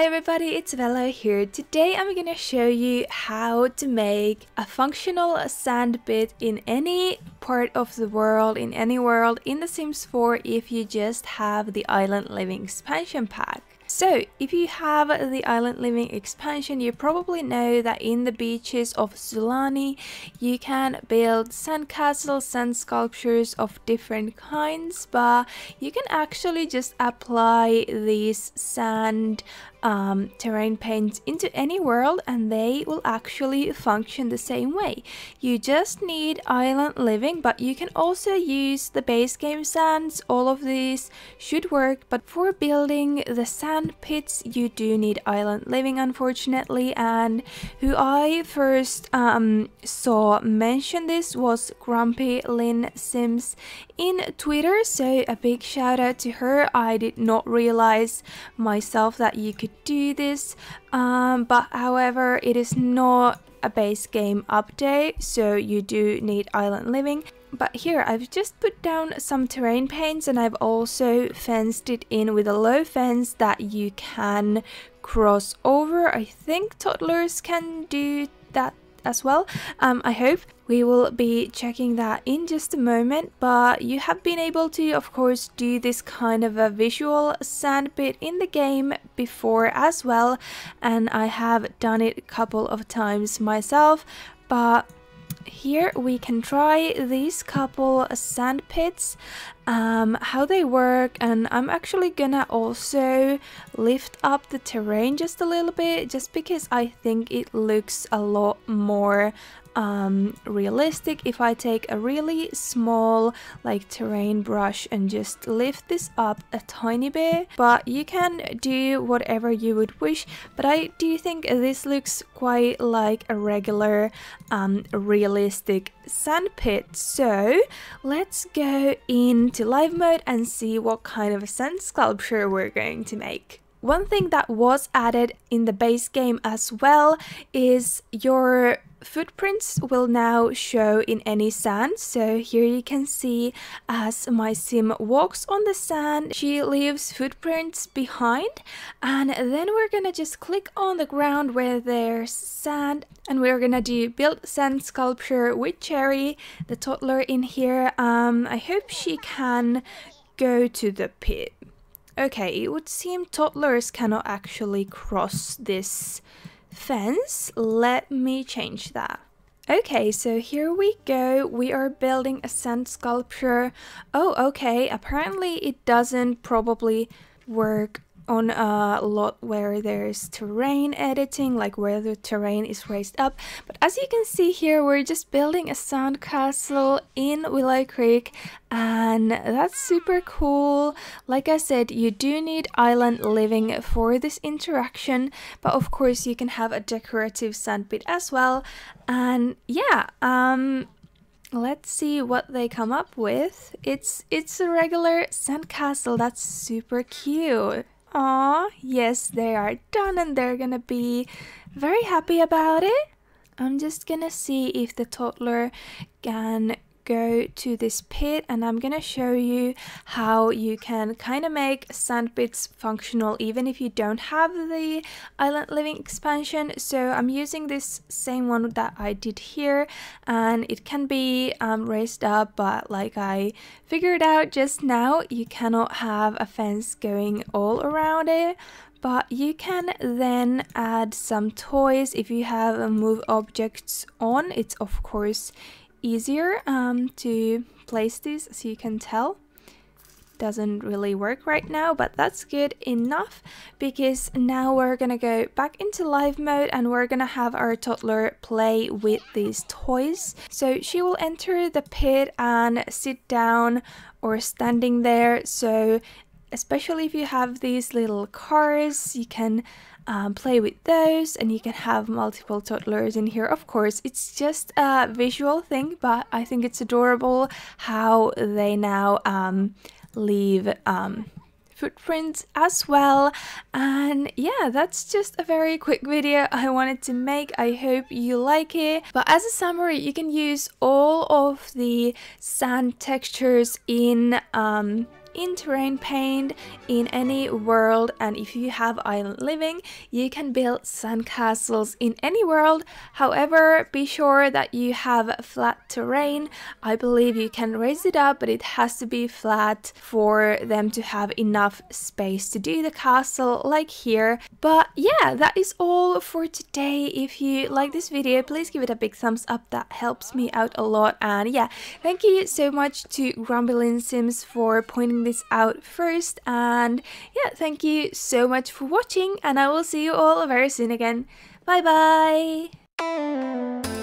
Hi everybody, it's Velo here. Today I'm gonna show you how to make a functional sand pit in any part of the world, in any world in The Sims 4 if you just have the Island Living expansion pack. So, if you have the Island Living expansion, you probably know that in the beaches of Zulani, you can build sandcastles, sand sculptures of different kinds, but you can actually just apply these sand terrain paints into any world and they will actually function the same way. You just need Island Living, but you can also use the base game sands. All of these should work, but for building the sand pits you do need Island Living, unfortunately. And who I first saw mention this was Grumpy Lynn Sims in Twitter, so a big shout out to her. I did not realize myself that you could do this, but however it is not a base game update, so you do need Island Living. But here I've just put down some terrain paints and I've also fenced it in with a low fence that you can cross over. I think toddlers can do that as well. I hope. We will be checking that in just a moment, but you have been able to, of course, do this kind of a visual sand pit in the game before as well, and I have done it a couple of times myself. But here we can try these couple sand pits, how they work, and I'm actually gonna also lift up the terrain just a little bit, just because I think it looks a lot more realistic if I take a really small like terrain brush and just lift this up a tiny bit. But you can do whatever you would wish, but I do think this looks quite like a regular realistic sand pit. So let's go into live mode and see what kind of a sand sculpture we're going to make. One thing that was added in the base game as well is your footprints will now show in any sand. So here you can see as my sim walks on the sand, she leaves footprints behind, and then we're gonna just click on the ground where there's sand and we're gonna do build sand sculpture with Cherry, the toddler in here. I hope she can go to the pit. Okay, it would seem toddlers cannot actually cross this fence. Let me change that. Okay, so here we go. We are building a sand sculpture. Oh, okay. Apparently it doesn't probably work on a lot where there's terrain editing, like where the terrain is raised up. But as you can see here, we're just building a sand castle in Willow Creek, and that's super cool. Like I said, you do need Island Living for this interaction, but of course you can have a decorative sand pit as well. And yeah, let's see what they come up with. It's a regular sand castle. That's super cute. Aw, yes, they are done and they're gonna be very happy about it. I'm just gonna see if the toddler can go to this pit, and I'm gonna show you how you can kind of make sand pits functional even if you don't have the Island Living expansion. So I'm using this same one that I did here, and it can be raised up, but like I figured out just now, you cannot have a fence going all around it. But you can then add some toys. If you have move objects on, it's of course easier to place these, as you can tell. Doesn't really work right now, but that's good enough, because now we're gonna go back into live mode and we're gonna have our toddler play with these toys. So she will enter the pit and sit down or standing there. So especially if you have these little cars, you can play with those, and you can have multiple toddlers in here. Of course, it's just a visual thing, but I think it's adorable how they now leave footprints as well. And yeah, that's just a very quick video I wanted to make. I hope you like it. But as a summary, you can use all of the sand textures in in terrain paint in any world, and if you have island living, you can build sandcastles in any world. However, be sure that you have flat terrain. I believe you can raise it up, but it has to be flat for them to have enough space to do the castle like here. But yeah, that is all for today. If you like this video, please give it a big thumbs up. That helps me out a lot. And yeah, thank you so much to Grumbling Sims for pointing this out first. And yeah, thank you so much for watching, and I will see you all very soon again. Bye bye!